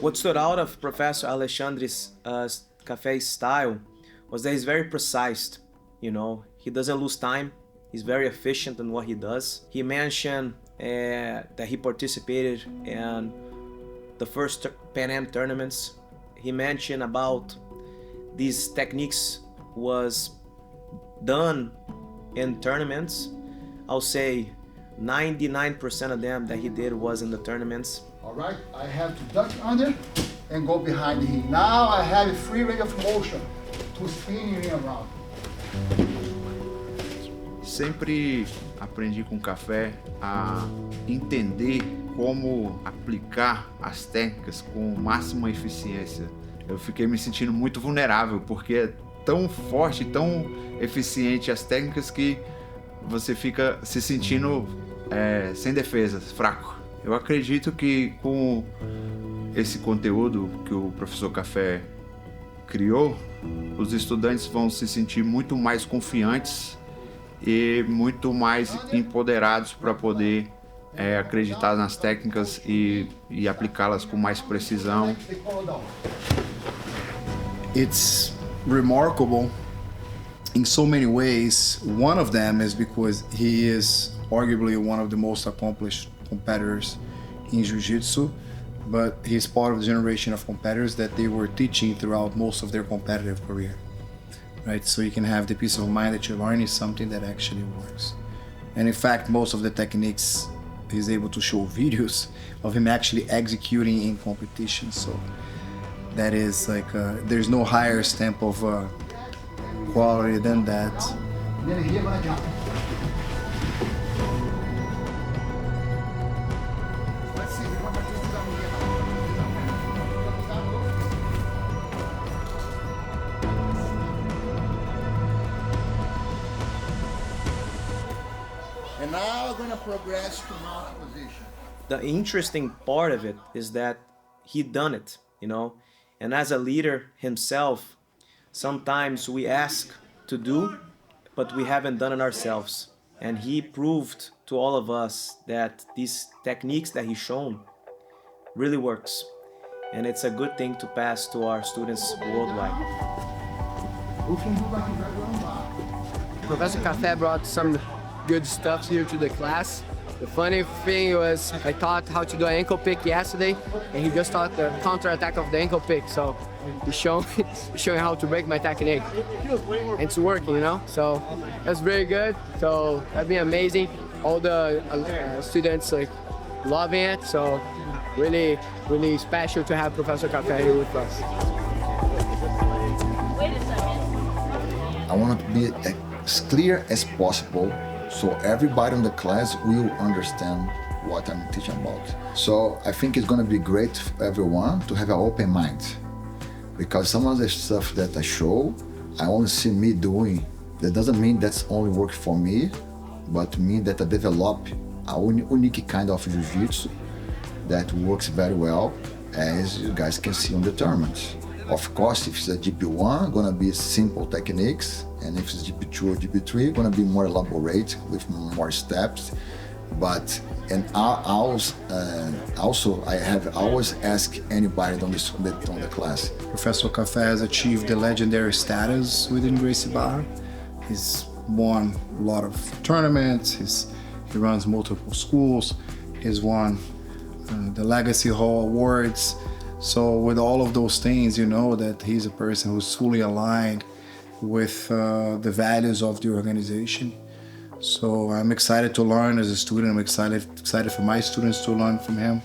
What stood out of Professor Alexandre's Café style was that he's very precise, you know. He doesn't lose time. He's very efficient in what he does. He mentioned that he participated in the first Pan Am tournaments. He mentioned about these techniques was done in tournaments. I'll say 99% of them that he did was in the tournaments. All right, I have to duck under and go behind the ring. Now I have a free range of motion to spin the ring around. Sempre aprendi com o Café a entender como aplicar as técnicas com máxima eficiência. Eu fiquei me sentindo muito vulnerável, porque é tão forte, tão eficiente as técnicas que você fica se sentindo sem defesas, fraco. Eu acredito que com esse conteúdo que o professor Café criou, os estudantes vão se sentir muito mais confiantes e muito mais empoderados para poder acreditar nas técnicas e aplicá-las com mais precisão. It's remarkable in so many ways. One of them is because he is arguably one of the most accomplished competitors in Jiu-Jitsu, but he's part of the generation of competitors that they were teaching throughout most of their competitive career. Right, so you can have the peace of mind that you're learning something that actually works. And in fact, most of the techniques, he's able to show videos of him actually executing in competition. So that is like, there's no higher stamp of quality than that. And now we're gonna progress to mount position. The interesting part of it is that he done it, you know, and as a leader himself, sometimes we ask to do, but we haven't done it ourselves. And he proved to all of us that these techniques that he's shown really works. And it's a good thing to pass to our students worldwide. Professor Café brought some good stuff here to the class. The funny thing was I taught how to do an ankle pick yesterday, and he just taught the counter attack of the ankle pick. So he's showing how to break my technique, and it's working, you know. So that's very good. So that's been amazing. All the students like loving it. So really, really special to have Professor Café here with us. I want to be as clear as possible, so everybody in the class will understand what I'm teaching about. So I think it's going to be great for everyone to have an open mind, because some of the stuff that I show, I only see me doing. That doesn't mean that's only work for me, but mean that I develop a unique kind of jiu-jitsu that works very well, as you guys can see on the tournaments. Of course, if it's a GP1, gonna be simple techniques, and if it's GP2 or GP3, gonna be more elaborate with more steps. But also I have always asked anybody on the class. Professor Café has achieved the legendary status within Gracie Barra. He's won a lot of tournaments. He runs multiple schools. He's won the Legacy Hall Awards. So with all of those things, you know that he's a person who's fully aligned with the values of the organization. So I'm excited to learn as a student. I'm excited for my students to learn from him,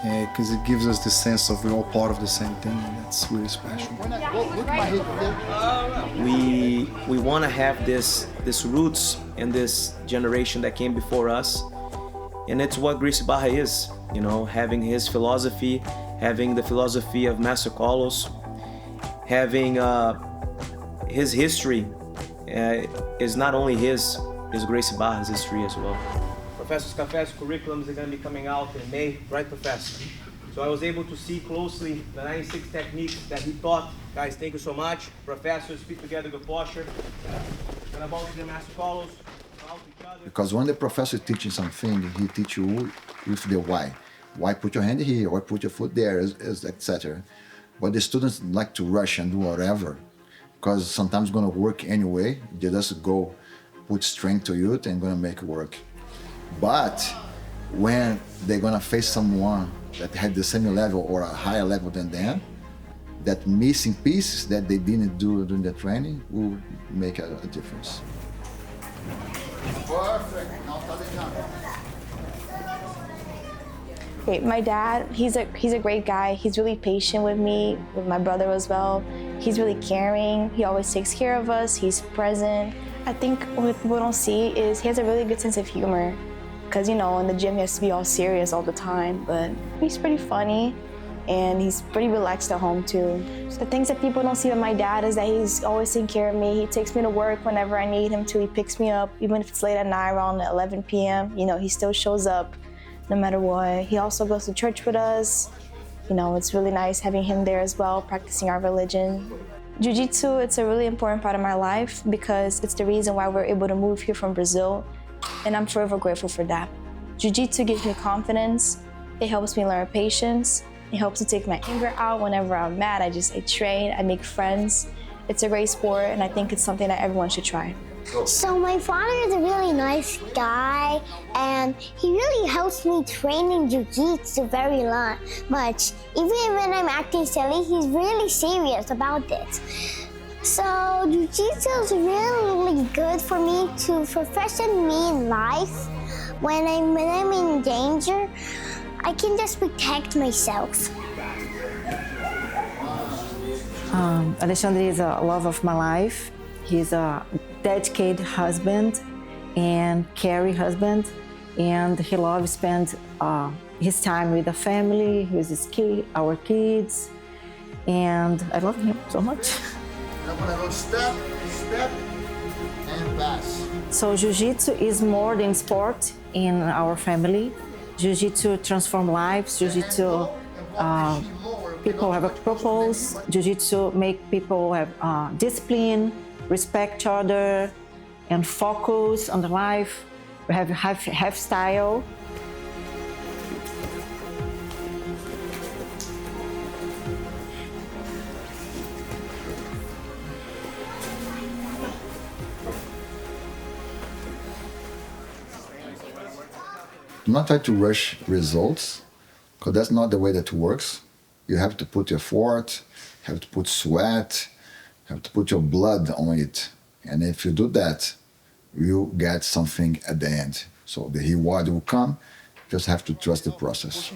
because it gives us the sense of we're all part of the same thing, and that's really special. We want to have this roots in this generation that came before us, and it's what Gracie Barra is, you know, having his philosophy, having the philosophy of Master Carlos, having his history is not only his Gracie Barra's history as well. Professor Café's curriculums are going to be coming out in May, right, Professor? So I was able to see closely the 96 techniques that he taught. Guys, thank you so much. Professors, speak together, good posture. And about the Master Carlos. Because when the professor is teaching something, he teaches you with the why. Why put your hand here? Why put your foot there? Etc. But the students like to rush and do whatever, because sometimes it's gonna work anyway. They just go put strength to it and gonna make it work. But when they're gonna face someone that had the same level or a higher level than them, that missing pieces that they didn't do during the training will make a difference. Perfect. Now Okay, my dad, he's a great guy. He's really patient with me, with my brother as well. He's really caring. He always takes care of us. He's present. I think what people don't see is he has a really good sense of humor. Because, you know, in the gym he has to be all serious all the time, but he's pretty funny and he's pretty relaxed at home too. The things that people don't see with my dad is that he's always taking care of me. He takes me to work whenever I need him to. He picks me up, even if it's late at night around 11 p.m. You know, he still shows up no matter what. He also goes to church with us. You know, it's really nice having him there as well, practicing our religion. Jiu-Jitsu, it's a really important part of my life because it's the reason why we're able to move here from Brazil, and I'm forever grateful for that. Jiu-Jitsu gives me confidence. It helps me learn patience. It helps to take my anger out whenever I'm mad. I train, I make friends. It's a great sport, and I think it's something that everyone should try. So my father is a really nice guy, and he really helps me train in Jiu-Jitsu very much. Even when I'm acting silly, he's really serious about this. So Jiu-Jitsu is really good for me to profession me in life. When I'm in danger, I can just protect myself. Alexandre is a love of my life. He's a dedicated husband and caring husband, and he loves spend his time with the family, with our kids, and I love him so much. I'm gonna go step, and pass. So Jiu-Jitsu is more than sport in our family. Jiu-Jitsu transforms lives. Jiu-Jitsu, people have a purpose. Jiu-Jitsu make people have discipline, respect each other, and focus on the life. We have style. Do not try to rush results, because that's not the way that works. You have to put effort, have to put sweat, have to put your blood on it. And if you do that, you get something at the end. So the reward will come, just have to trust the process.